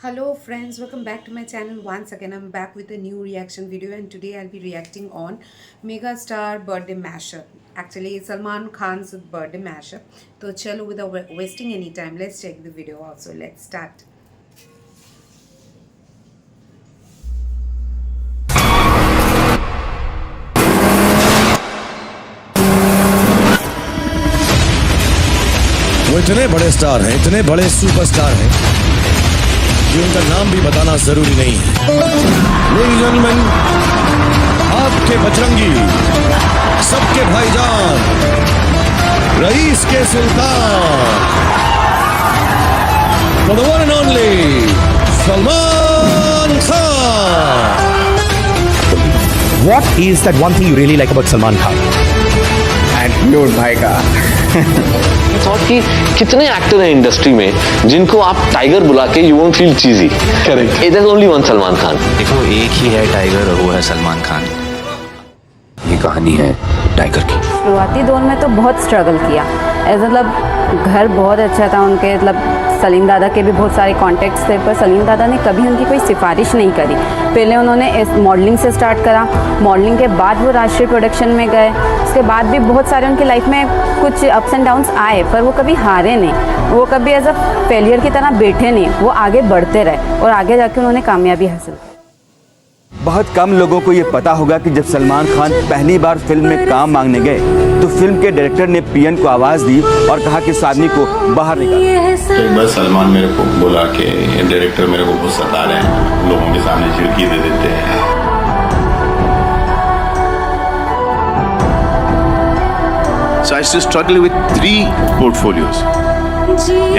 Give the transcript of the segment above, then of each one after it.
Hello friends, welcome back to my channel. Once again I'm back with a new reaction video, and today I'll be reacting on Megastar birthday mashup. Actually Salman Khan's birthday mashup. So chalo, without wasting any time, let's check the video also. Let's start. वो इतने बड़े star हैं, इतने बड़े superstar हैं कि उनका नाम भी बताना जरूरी नहीं है। Ladies and gentlemen, आपके बजरंगी, सबके भाईजान, रईस के सुल्तान, for the one and only Salman Khan. What is that one thing you really like about Salman Khan? Attitude भाई का। थॉट कि कितने एक्टर हैं इंडस्ट्री में जिनको आप टाइगर बुला के you won't feel cheesy. Correct, it is only one Salman Khan. देखो एक ही है टाइगर और वो है सलमान खान। ये कहानी है टाइगर की। शुरुआती दौर में तो बहुत स्ट्रगल किया, मतलब घर बहुत अच्छा था उनके, मतलब सलीम दादा के भी बहुत सारे कॉन्टेक्ट्स थे, पर सलीम दादा ने कभी उनकी कोई सिफारिश नहीं करी। पहले उन्होंने मॉडलिंग से स्टार्ट करा, मॉडलिंग के बाद वो राष्ट्रीय प्रोडक्शन में गए। उसके बाद भी बहुत सारे उनकी लाइफ में कुछ अप्स एंड डाउन्स आए, पर वो कभी हारे नहीं, वो कभी एज अ फेलियर की तरह बैठे नहीं, वो आगे बढ़ते रहे और आगे जाके उन्होंने कामयाबी हासिल की। बहुत कम लोगों को ये पता होगा कि जब सलमान खान पहली बार फिल्म में काम मांगने गए तो फिल्म के डायरेक्टर ने पीएन को आवाज दी और कहा कि साधनी को बाहर निकाल। तो एक बार सलमान मेरे को बोला कि डायरेक्टर मेरे को बहुत सता रहे हैं, लोगों के सामने झिड़की दे देते हैं। So I used to struggle with 3 portfolios.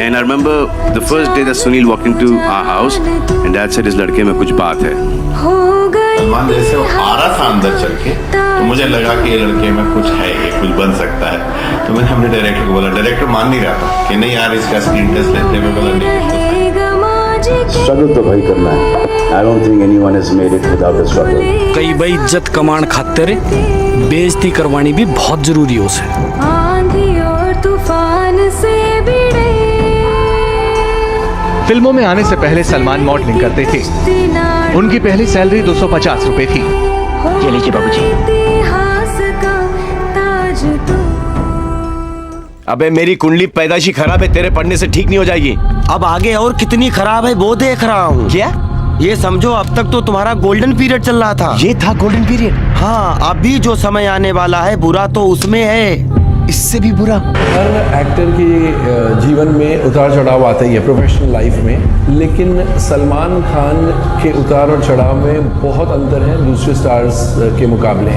And I remember the first day that Sunil walked into our house and Dad said, "इस लड़के में कुछ बात है." सलमान जैसे वो आ रहा था अंदर चल के, तो मुझे लगा कि ये लड़के में कुछ है, ये कुछ बन सकता है। तो मैंने अपने डायरेक्टर को बोला, डायरेक्टर मान नहीं रहा था कि नहीं यार इसका स्क्रीन टेस्ट लेते हुए बोला नहीं। स्ट्रगल तो भाई करना है। I don't think anyone has made it without a struggle. कई भाई इज्जत कमान खातिर बेइज्जती करवानी भी बहुत जरूरी है उसे। आंधी और तूफान से फिल्मों में आने से पहले सलमान मॉडलिंग करते थे। उनकी पहली सैलरी 250 रुपए थी। ये लीजिए बाबूजी। अबे मेरी कुंडली पैदाशी खराब है, तेरे पढ़ने से ठीक नहीं हो जाएगी। अब आगे और कितनी खराब है वो देख रहा हूँ। क्या? ये समझो अब तक तो तुम्हारा गोल्डन पीरियड चल रहा था। ये था गोल्डन पीरियड? हाँ, अभी जो समय आने वाला है बुरा तो उसमें है, इससे भी बुरा। हर एक्टर के जीवन में उतार चढ़ाव आता ही है प्रोफेशनल लाइफ में, लेकिन सलमान खान के उतार और चढ़ाव में बहुत अंतर है दूसरे स्टार्स के मुकाबले।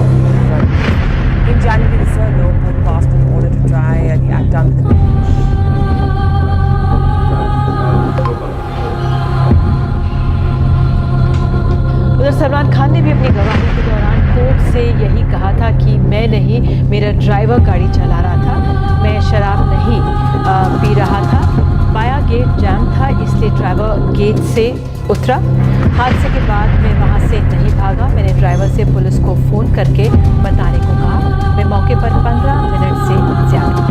उधर सलमान खान ने भी अपनी गवाही के दौरान कोर्ट से यही कहा था कि मैं नहीं, मेरा ड्राइवर गाड़ी चला रहा था, मैं शराब नहीं पी रहा था, बाया गेट जाम था इसलिए ड्राइवर गेट से उतरा। हादसे के बाद मैं वहां से नहीं भागा, मैंने ड्राइवर से पुलिस को फ़ोन करके बताने को कहा। मैं मौके पर 15 मिनट से ज़्यादा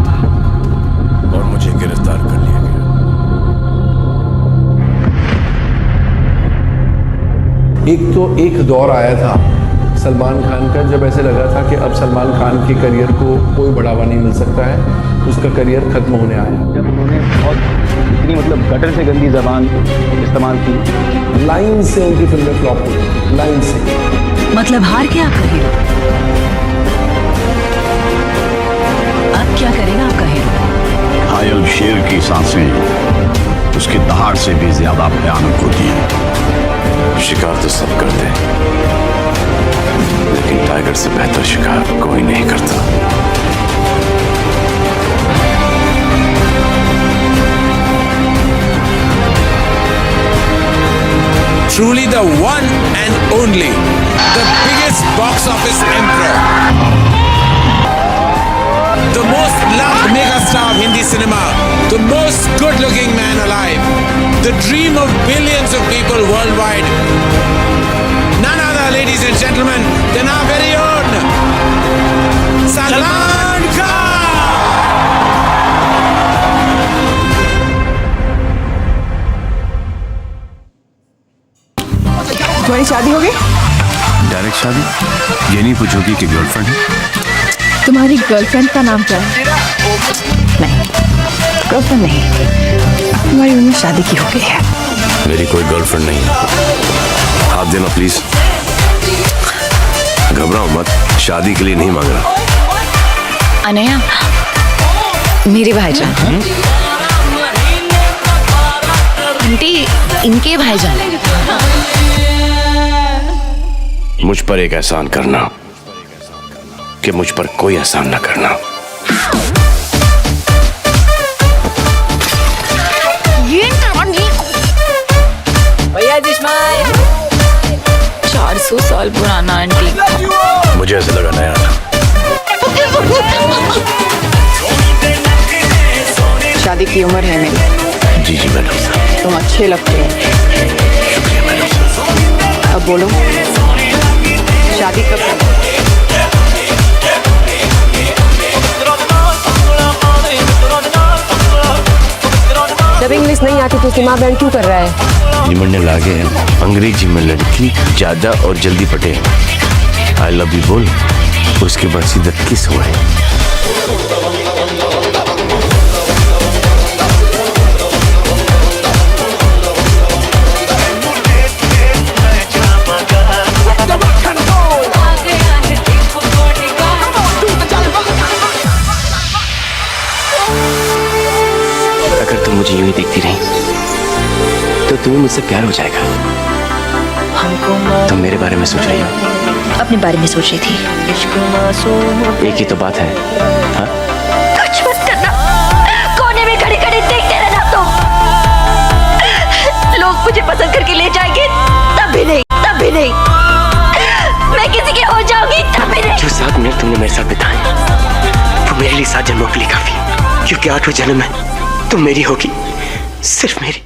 और मुझे गिरफ्तार कर लिया गया। एक दौर आया था सलमान खान का जब ऐसे लगा था कि अब सलमान खान के करियर को कोई बढ़ावा नहीं मिल सकता है, उसका करियर खत्म होने आया। जब उन्होंने बहुत इतनी मतलब गटर से गंदी जबान इस्तेमाल की, लाइन से उनकी फिल्में फ्लॉप हुई, लाइन से। मतलब हार के आपका हीरो, अब क्या करेगा आपका हीरो? घायल शेर की सांसें उसकी दहाड़ से भी ज्यादा भयानक होती है। शिकार तो सब करते हैं, लेकिन टाइगर से बेहतर शिकार कोई नहीं करता। Truly the one and only, the biggest box office emperor, the most loved megastar of Hindi cinema, the most good-looking man alive, the dream of billions of people worldwide. None other, ladies and gentlemen, than our very own Salman Khan. तुम्हारी शादी हो गई? Direct शादी? ये नहीं पूछोगी कि girlfriend है? तुम्हारी गर्लफ्रेंड का नाम क्या है? नहीं, गर्लफ्रेंड नहीं, तुम्हारी उम्र शादी की हो गई है। मेरी कोई गर्लफ्रेंड नहीं है। हाथ देना प्लीज। घबराओ मत, शादी के लिए नहीं मांग रहा। अनया, मेरे भाईजान। आंटी, इनके भाईजान। मुझ पर एक एहसान करना कि मुझ पर कोई एहसान न करना। भैया 400 साल पुराना आंटी। मुझे ऐसा लगा नया था। शादी की उम्र है मेरी। जी जी मैडम। तुम अच्छे लगते हो। शुक्रिया मैडम। अब बोलो, शादी कब करनी? जब इंग्लिश नहीं आती तो सीमा बैंड क्यों कर रहा है? निमंडे लागे हैं अंग्रेजी में लड़की ज्यादा और जल्दी पटे। आई लव यू बोल, उसके बाद सीधा किस हुआ है। अगर तुम मुझे यूं ही देखती रही तो तुम्हें मुझसे प्यार हो जाएगा। तुम मेरे बारे में सोच रही हो? अपने बारे में सोच रही थी। एक ही तो बात है। हाँ? कुछ मत करना, कोने में खड़े खड़े देखते रहना तुम। लोग मुझे पसंद करके ले जाएंगे, तब भी नहीं, तब भी नहीं। मैं किसी की हो जाऊंगी, तब भी नहीं। जो 7 मिनट तुमने मेरे साथ बिताए वो मेरे लिए 7 जन्मों के लिए काफी है, क्योंकि 8वां जन्म में तुम मेरी होगी, सिर्फ मेरी।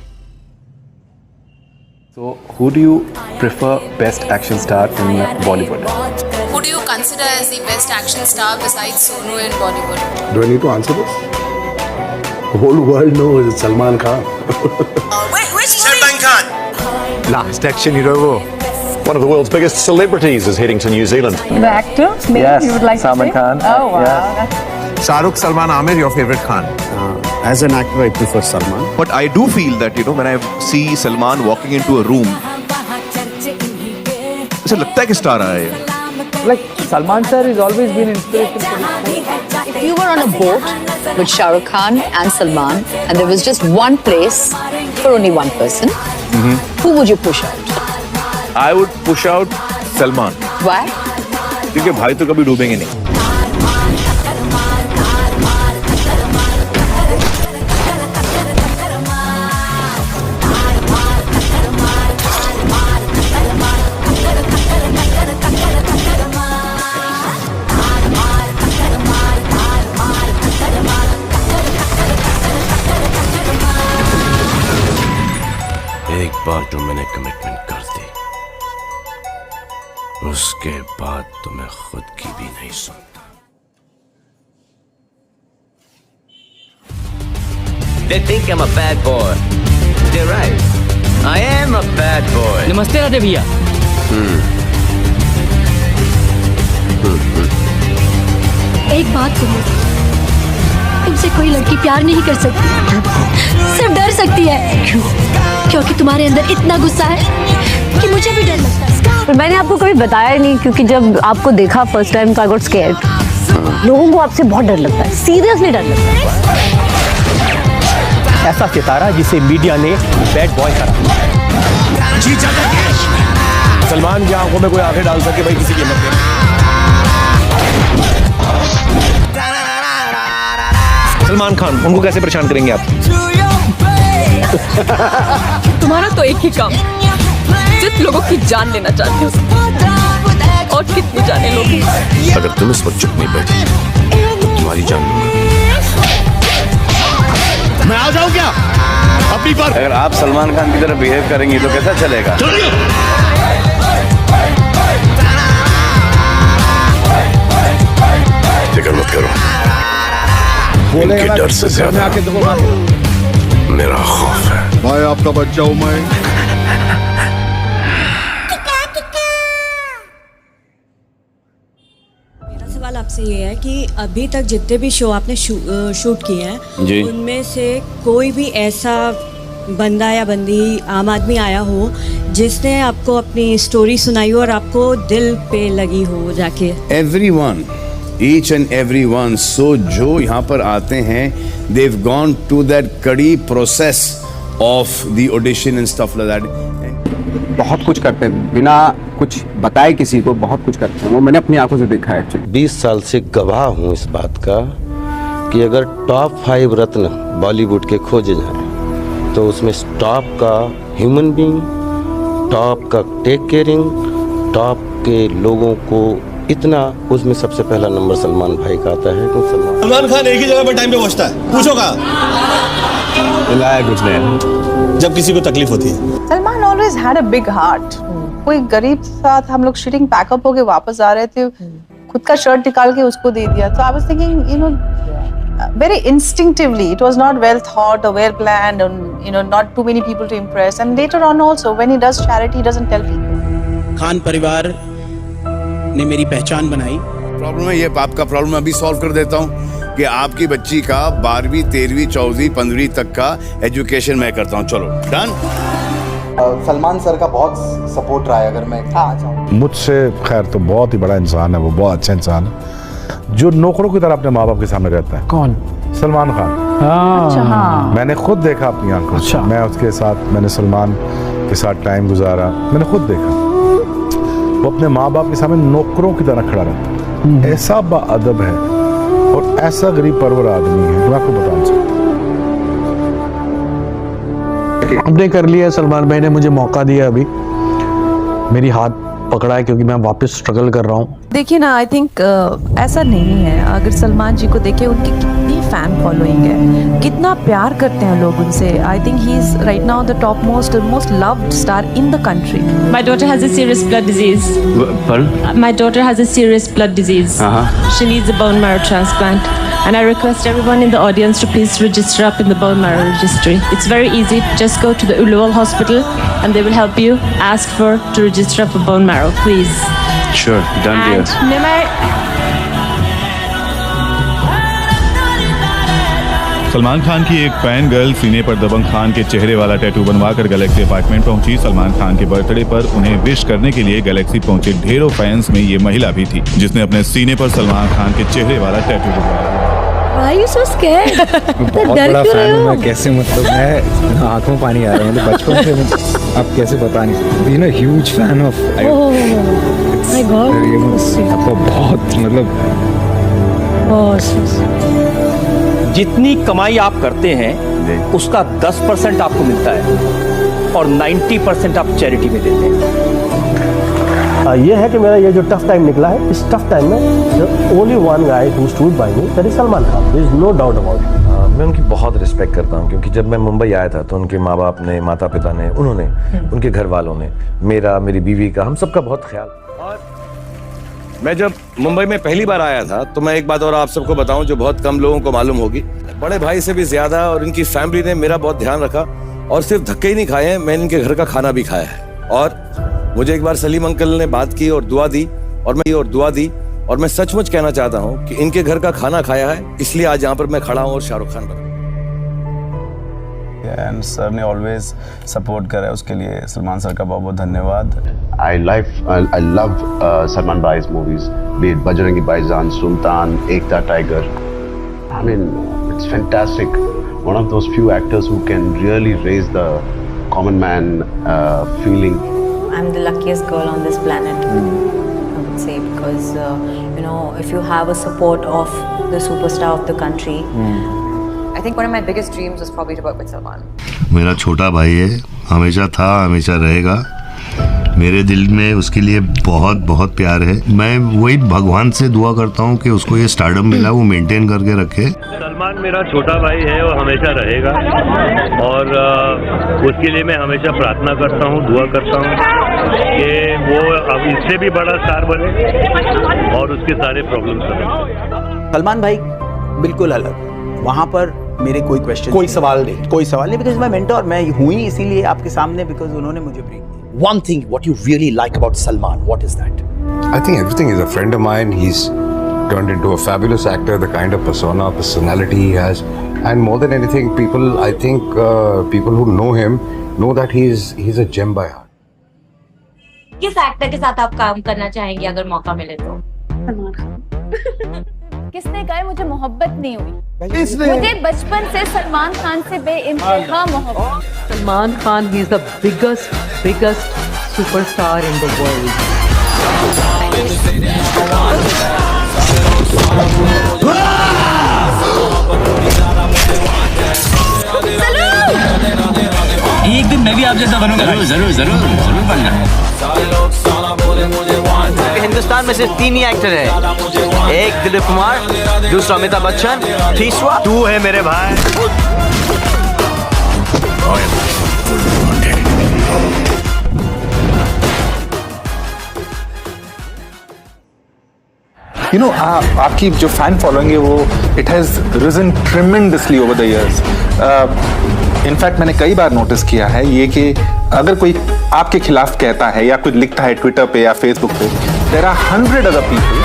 So, who do you prefer best action star in Bollywood? Who do you consider as the best action star besides Sonu in Bollywood? Do I need to answer this? The whole world knows it's Salman Khan. Salman Khan. Last action hero wo. One of the world's biggest celebrities is heading to New Zealand. The actor? Maybe Yes, you would like Salman to say? Khan. Oh wow. Yeah. Shahrukh, Salman, Amir, your favorite Khan? As an actor, I prefer Salman. But I do feel that, you know, when I see Salman walking into a room, ऐसा लगता है कि star आया है। Like Salman sir has always been inspiration for me. If you were on a boat with Shah Rukh Khan and Salman, and there was just one place for only one person, who would you push out? I would push out Salman. Why? क्योंकि भाई तो कभी डूबेंगे नहीं। एक बार तो मैंने commitment कर दी, उसके बाद तो मैं खुद की भी नहीं सुनता। They think I'm a bad boy. They're right. I am a bad boy. नमस्ते राधे भैया। एक बात सुनो, तुमसे कोई लड़की प्यार नहीं कर सकती, सिर्फ डर सकती है। क्यों? क्योंकि तुम्हारे अंदर इतना गुस्सा है कि मुझे भी डर लगता है। पर मैंने आपको कभी बताया ही नहीं, क्योंकि जब आपको देखा फर्स्ट टाइम तो आई गॉट स्कैर्ड। लोगों को आपसे बहुत डर लगता है, सीरियसली डर लगता है। ऐसा सितारा जिसे मीडिया ने बैड बॉय करा। सलमान की आंखों में कोई आंखें डाल सके भाई किसी की हिम्मत नहीं। सलमान खान, उनको कैसे परेशान करेंगे आप? तुम्हारा तो एक ही काम, जित लोगों की जान लेना चाहते हो, और कितनी जाने लोगे। अगर तुम इस वक्त चुप नहीं बैठी तो तुम्हारी जान लूंगा। मैं आ जाऊं क्या अपनी पर? अगर आप सलमान खान की तरह बिहेव करेंगी तो कैसा चलेगा? फिक्र मत करो, इनके डर से ज्यादा मेरा खौफ है। मैं आपका बच्चा हूं। मैं आपसे ये है कि अभी तक जितने भी शो आपने शूट किए हैं जी। उनमें से कोई भी ऐसा बंदा या बंदी आम आदमी आया हो जिसने आपको अपनी स्टोरी सुनाई हो और आपको दिल पे लगी हो जाके? Everyone, each and everyone. So जो यहाँ पर आते हैं, they've gone to that कड़ी process of the audition and stuff like that. बहुत कुछ करते हैं बिना कुछ बताए किसी को, बहुत कुछ करते हैं, वो मैंने अपनी आंखों से देखा है। 20 साल से गवाह हूँ इस बात का कि अगर टॉप 5 रत्न बॉलीवुड के खोजे जाएं तो उसमें टॉप का ह्यूमन बीइंग, टॉप का टेक केयरिंग, टॉप के लोगों को इतना, उसमें सबसे पहला नंबर सलमान भाई का आता है। तो सलमान खान एक ही जगह पर टाइम पे पहुंचता है, पूछो कहाँ लाया कुछ नहीं जब किसी को तकलीफ होती है। Salman always had a big heart. कोई गरीब साथ हम लोग शूटिंग पैकअप होके वापस आ रहे थे, खुद का शर्ट निकाल के उसको दे दिया। तो I was thinking, you know, very instinctively, it was not well thought or well planned, and you know, not too many people to impress. And later on also, when he does charity, he doesn't tell people. Khan परिवार ने मेरी पहचान बनाई। Problem है ये, आपका problem अभी solve कर देता हूँ कि आपकी बच्ची का 12वीं 13वीं 14वीं 15वीं तक का एजुकेशन मैं करता हूँ। चलो डन। सलमान सर का बहुत सपोर्ट रहा है। अगर मैं आ जाऊँ, मुझसे खैर तो बहुत ही बड़ा इंसान है, वो बहुत अच्छा इंसान है जो नौकरों की तरह अपने माँ बाप के सामने रहता है। कौन? सलमान खान। अच्छा, हाँ। मैंने खुद देखा अपनी आंखों से। मैं उसके साथ, मैंने सलमान के साथ टाइम गुजारा, मैंने खुद देखा वो अपने माँ बाप के सामने नौकरों की तरह खड़ा रहता है। ऐसा बाअदब है और ऐसा गरीब परवर आदमी है, मैं आपको बता नहीं सकता। हमने कर लिया, सलमान भाई ने मुझे मौका दिया, अभी मेरी हाथ पकड़ा है क्योंकि मैं वापस स्ट्रगल कर रहा हूँ। देखिए ना, आई थिंक ऐसा नहीं है। अगर सलमान जी को देखे, उनकी कितनी फैन फॉलोइंग है, कितना प्यार करते हैं लोग उनसे। I think he is right now the top most loved star in the country. My daughter has a serious blood disease. Pardon? My daughter has a serious blood disease. She needs a bone marrow transplant. And I request everyone in the audience to please register up in the bone marrow registry. It's very easy. Just go to the Ulawal hospital and they will help you. Ask to register up for bone marrow, please. Sure, done dear. And Nimai, Salman Khan की एक fan girl सीने पर दबंग खान के चेहरे वाला tattoo बनवाकर Galaxy apartment पहुंची। सलमान खान के बर्थडे पर उन्हें विश करने के लिए गैलेक्सी पहुंचे ढेरों फैंस में ये महिला भी थी जिसने अपने सीने पर सलमान खान के चेहरे वाला टैटू बनवाया। Why are you so scared? बहुत बड़ा फैन हूँ मैं। कैसे, मतलब मैं आंखों में पानी आ रहा है, मतलब बचपन से मैं, आप कैसे बता नहीं सकते। Being a huge fan of, my God, आपको बहुत, मतलब जितनी कमाई आप करते हैं उसका 10% आपको मिलता है और 90% आप चैरिटी में देते हैं। ये है कि मेरा ये जो टफ टाइम निकला है, इस टफ टाइम में only one guy who stood by me, that is Salman Khan. There is no doubt about it. मैं उनकी बहुत रिस्पेक्ट करता हूँ क्योंकि जब मैं मुंबई आया था तो उनके माँ बाप ने, माता पिता ने, उन्होंने, उनके घर वालों ने मेरा, मेरी बीवी का, हम सबका बहुत ख्याल। मैं जब मुंबई में पहली बार आया था तो मैं एक बात और आप सबको बताऊं जो बहुत कम लोगों को मालूम होगी। बड़े भाई से भी ज्यादा और इनकी फैमिली ने मेरा बहुत ध्यान रखा और सिर्फ धक्के ही नहीं खाए हैं, मैंने इनके घर का खाना भी खाया है। और मुझे एक बार सलीम अंकल ने बात की और दुआ दी और मैं सचमुच कहना चाहता हूँ कि इनके घर का खाना खाया है, इसलिए आज यहाँ पर मैं खड़ा हूँ और शाहरुख खान बना। एंड सर ने ऑलवेज सपोर्ट करा है, उसके लिए सलमान सर का बहुत बहुत धन्यवाद। I love Salman Bhai's movies, be it Bajrangi Bhaijaan, Sultan, Ekta Tiger. I mean, it's fantastic. One of those few actors who can really raise the common man feeling. I'm the luckiest girl on this planet, I would say, because you know, if you have a support of the superstar of the country. I think one of my biggest dreams was probably to work with Salman. मेरा छोटा भाई है, हमेशा था, हमेशा रहेगा। मेरे दिल में उसके लिए बहुत बहुत प्यार है। मैं वही भगवान से दुआ करता हूँ कि उसको ये स्टारडम मिला, वो मेंटेन करके रखे। सलमान मेरा छोटा भाई है और हमेशा रहेगा और उसके लिए मैं हमेशा प्रार्थना करता हूँ, दुआ करता हूँ कि वो अब इससे भी बड़ा स्टार बने और उसके सारे प्रॉब्लम्स सॉल्व। सलमान भाई बिल्कुल अलग, वहाँ पर मेरे कोई क्वेश्चन, कोई सवाल नहीं, बिकॉज मैं मेंटर मैं हुई इसीलिए आपके सामने, बिकॉज उन्होंने मुझे ब्रीफ किया। One thing what you really like about Salman, what is that? I think everything is a friend of mine. He's turned into a fabulous actor, the kind of personality he has. And more than anything, I think people who know him know that he's a gem by heart. किस actor के साथ आप काम करना चाहेंगे अगर मौका मिले तो? किसने कहा मुझे मोहब्बत नहीं हुई? मुझे बचपन से सलमान खान से बेइंतहा मोहब्बत। Salman Khan he is the biggest superstar in the world. एक दिन मैं भी आप जैसा बनूंगा। जरूर बनना। हिंदुस्तान में सिर्फ 3 ही एक्टर है, एक दिलीप कुमार, दूसरा अमिताभ बच्चन, तीसरा तू है मेरे भाई। You know, आपकी जो फैन फॉलोइंग है वो it has reigned tremendously over the years. In fact मैंने कई बार नोटिस किया है ये कि अगर कोई आपके खिलाफ कहता है या कुछ लिखता है ट्विटर पे या फेसबुक पे, देयर आर 100 अदर पीपल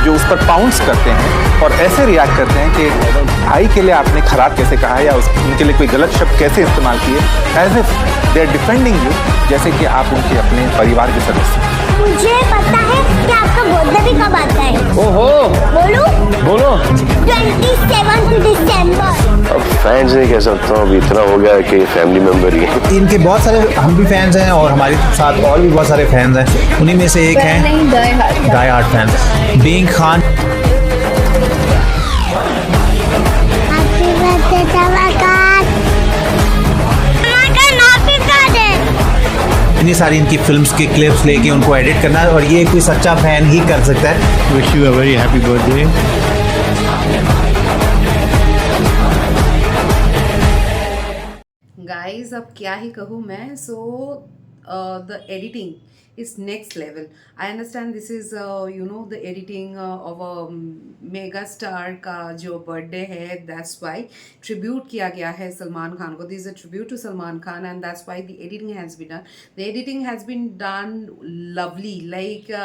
जो उस पर पाउंस करते हैं और ऐसे रिएक्ट करते हैं कि भाई के लिए आपने खराब कैसे कहा है या उनके लिए कोई गलत शब्द कैसे इस्तेमाल किए, as if they are defending you, जैसे कि आप उनके अपने परिवार के सदस्य। मुझे पता है कि आपका बर्थडे भी कब आता है। ओहो, बोलो 27 दिसंबर। अब फैंस नहीं कह सकता हूँ, अभी इतना हो गया है कि फैमिली मेंबर ही है। इनके बहुत सारे हम भी फैंस हैं और हमारे साथ और भी बहुत सारे फैंस हैं, उन्हीं में से एक हैं die hard fans being Khan. इतनी सारी इनकी फिल्म्स की क्लिप्स लेके उनको एडिट करना, और ये कोई सच्चा फैन ही कर सकता है। Wish you a very happy birthday. Guys अब क्या ही कहूँ मैं। So the editing is next level. I understand this is the editing of a mega star का जो birthday है, that's why tribute किया गया है सलमान खान को. This is a tribute to Salman Khan and that's why the editing has been done. The editing has been done lovely, like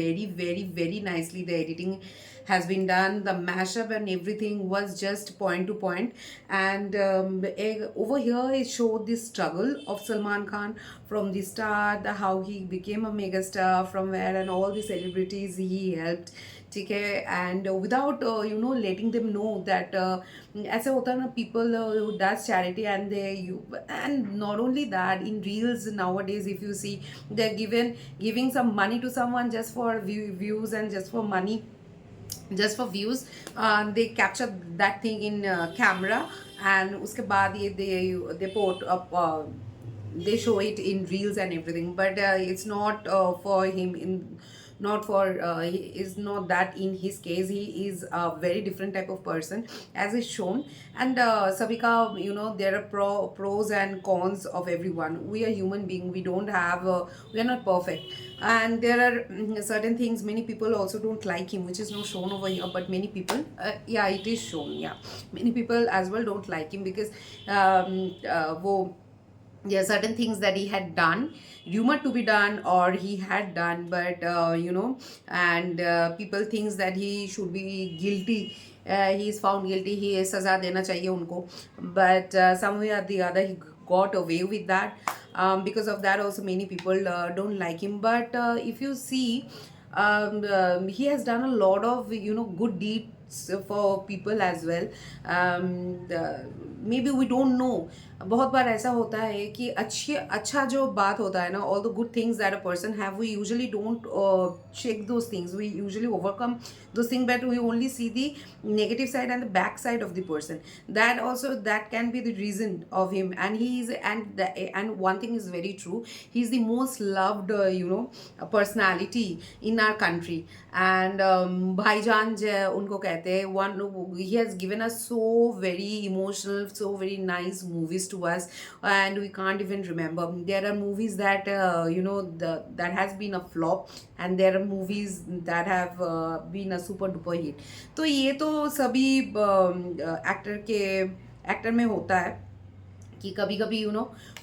very very very nicely. The editing has been done. The mashup and everything was just point to point, and over here it showed the struggle of Salman Khan from the start, how he became a mega star, from where and all the celebrities he helped. ठीक है, and without letting them know that ऐसा होता है ना, people who does charity and and not only that, in reels nowadays if you see, they're giving some money to someone just for views and just for money, just for views. They capture that thing in camera and uske baad they put up, they show it in reels and everything, but it's not for him, not for he is not that in his case. He is a very different type of person as is shown, and sabika there are pros and cons of everyone. We are human being, we don't have we are not perfect, and there are certain things many people also don't like him, which is not shown over here, but many people yeah, it is shown. Yeah, many people as well don't like him because there are certain things that he had done, rumored to be done, or he had done, but and people thinks that he should be guilty. He is found guilty, he is saza dena chahiye unko, but somewhere or the other he got away with that. Because of that also many people don't like him, but if you see, he has done a lot of good deeds for people as well. Maybe we don't know. बहुत बार ऐसा होता है कि अच्छा जो बात होता है ना, all the good things that a person have, we usually don't check those things. We usually overcome those things, but we only see the negative side and the back side of the person. That can be the reason of him. And he is, and one thing is very true, he is the most loved personality in our country. And भाईजान उनको कहते हैं, one he has given us so very emotional, so very nice movies to us, and we can't even remember. There are movies that that has been a flop, and there are movies that have been a super duper hit. तो ये तो सभी actor में होता है कि कभी कभी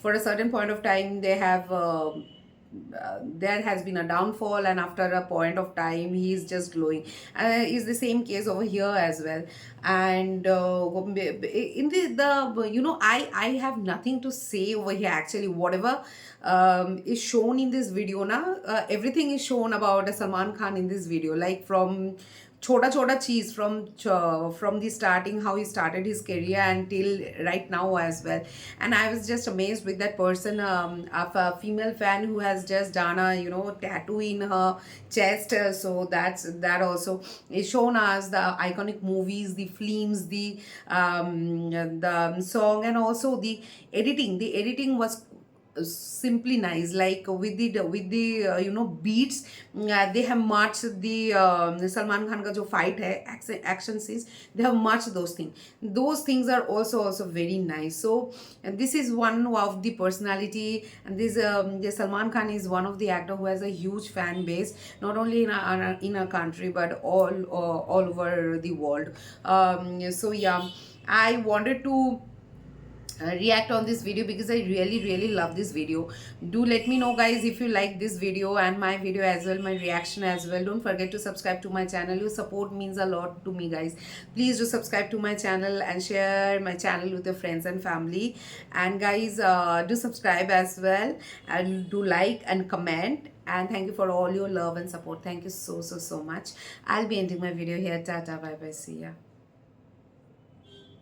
for a certain point of time they have there has been a downfall, and after a point of time he is just glowing. Is the same case over here as well. And in the you know, I have nothing to say over here actually. Whatever is shown in this video na, everything is shown about Salman Khan in this video, like from chota cheese, from the starting, how he started his career until right now as well. And I was just amazed with that person, of a female fan who has just done a, you know, tattoo in her chest. So that also is shown us the iconic movies, the films, the song, and also the editing. The editing was simply nice, like with the you know, beats. They have matched the Salman Khan ka jo fight hai, action scenes, they have matched those things are also very nice. So this is one of the personality, and this Salman Khan is one of the actor who has a huge fan base, not only in our country but all over the world. So yeah, I wanted to react on this video because I really love this video. Do let me know guys if you like this video and my video as well, my reaction as well. Don't forget to subscribe to my channel. Your support means a lot to me guys. Please do subscribe to my channel and share my channel with your friends and family. And guys, do subscribe as well, and do like and comment. And thank you for all your love and support. Thank you so much. I'll be ending my video here. Tata, bye bye, see ya.